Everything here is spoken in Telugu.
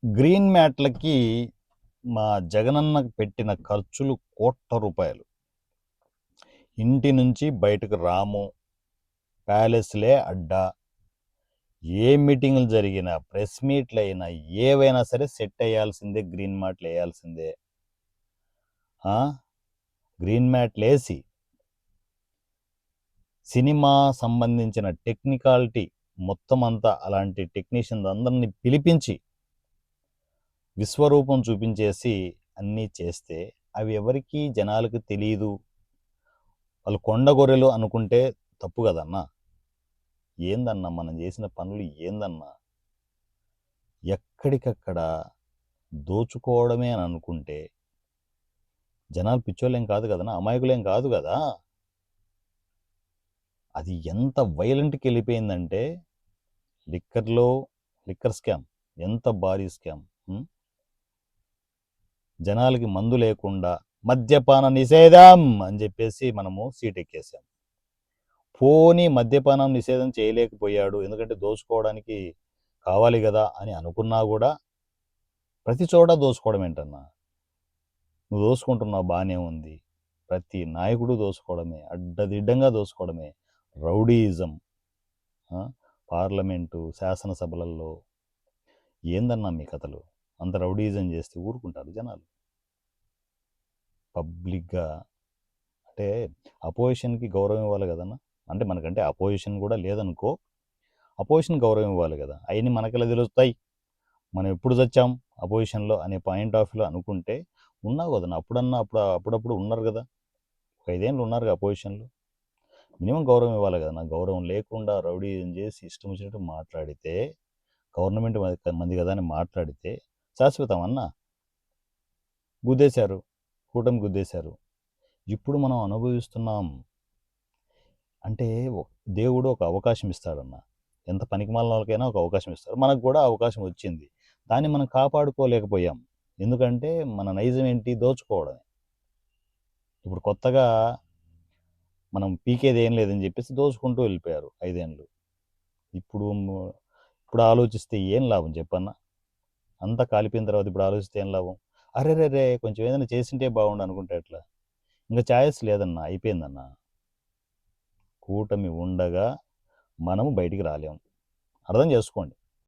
గ్రీన్ మ్యాట్లకి మా జగనన్న పెట్టిన ఖర్చులు కోట్ల రూపాయలు. ఇంటి నుంచి బయటకు రాము, ప్యాలెస్లే అడ్డా. ఏ మీటింగులు జరిగినా, ప్రెస్ మీట్లైనా, ఏవైనా సరే సెట్ అయ్యాల్సిందే, గ్రీన్ మ్యాట్లు వేయాల్సిందే. గ్రీన్ మ్యాట్లు వేసి సినిమా సంబంధించిన టెక్నికాలిటీ మొత్తం అంతా అలాంటి టెక్నీషియన్స్ అందరినీ పిలిపించి విశ్వరూపం చూపించేసి అన్నీ చేస్తే అవి ఎవరికీ జనాలకు తెలియదు. వాళ్ళు కొండగొర్రెలు అనుకుంటే తప్పు కదన్నా. ఏందన్నా మనం చేసిన పనులు ఏందన్నా? ఎక్కడికక్కడ దోచుకోవడమే అని అనుకుంటే జనాలు పిచ్చోళ్ళేం కాదు కదన్నా, అమాయకులేం కాదు కదా. అది ఎంత వైలెంట్కి వెళ్ళిపోయిందంటే లిక్కర్ స్కామ్ ఎంత భారీ స్కామ్. జనాలకి మందు లేకుండా మద్యపాన నిషేధం అని చెప్పేసి మనము సీట్ ఎక్కేసాం. పోనీ మద్యపానం నిషేధం చేయలేకపోయాడు, ఎందుకంటే దోచుకోవడానికి కావాలి కదా అని అనుకున్నా కూడా ప్రతి చోట దోచుకోవడం ఏంటన్నా? నువ్వు దోచుకుంటున్నావు బాగానే ఉంది, ప్రతి నాయకుడు దోచుకోవడమే, అడ్డదిడ్డంగా దోచుకోవడమే, రౌడీయిజం. పార్లమెంటు శాసనసభలలో ఏందన్నా మీ కథలు? అంత రౌడీయిజం చేస్తే ఊరుకుంటారు జనాలు? పబ్లిక్గా అంటే అపోజిషన్కి గౌరవం ఇవ్వాలి కదన్నా. అంటే మనకంటే అపోజిషన్ కూడా లేదనుకో, అపోజిషన్ గౌరవం ఇవ్వాలి కదా. అవన్నీ మనకెలా తెలుస్తాయి? మనం ఎప్పుడు చచ్చాం అపోజిషన్లో అనే పాయింట్ ఆఫ్ వ్యూలో అనుకుంటే ఉన్నావు కదన్నా. అప్పుడప్పుడు ఉన్నారు కదా, 5 ఏళ్ళు ఉన్నారు కదా అపోజిషన్లో. మినిమం గౌరవం ఇవ్వాలి కదా. నాకు గౌరవం లేకుండా రౌడీజం చేసి ఇష్టం వచ్చినట్టు మాట్లాడితే, గవర్నమెంట్ మంది కదా అని మాట్లాడితే శాశ్వతం అన్నా. గుద్దేశారు, కూటమి గుద్దేశారు. ఇప్పుడు మనం అనుభవిస్తున్నాం. అంటే దేవుడు ఒక అవకాశం ఇస్తాడన్న. ఎంత పనికిమాలిన వాళ్ళకైనా ఒక అవకాశం ఇస్తారు. మనకు కూడా అవకాశం వచ్చింది, దాన్ని మనం కాపాడుకోలేకపోయాం. ఎందుకంటే మన నైజం ఏంటి? దోచుకోవడమే. ఇప్పుడు కొత్తగా మనం పీకేది ఏం లేదని చెప్పేసి దోచుకుంటూ వెళ్ళిపోయారు 5 ఏళ్ళు. ఇప్పుడు ఆలోచిస్తే ఏం లాభం చెప్పన్నా? అంతా కాలిపోయిన తర్వాత ఇప్పుడు ఆలోచిస్తే ఏం లాభం? అరే కొంచెం ఏదైనా చేసింటే బాగుండు అనుకుంటే ఎట్లా? ఇంకా ఛాయిస్ లేదన్నా, అయిపోయిందన్నా. కూటమి ఉండగా మనము బయటికి రాలేము, అర్థం చేసుకోండి.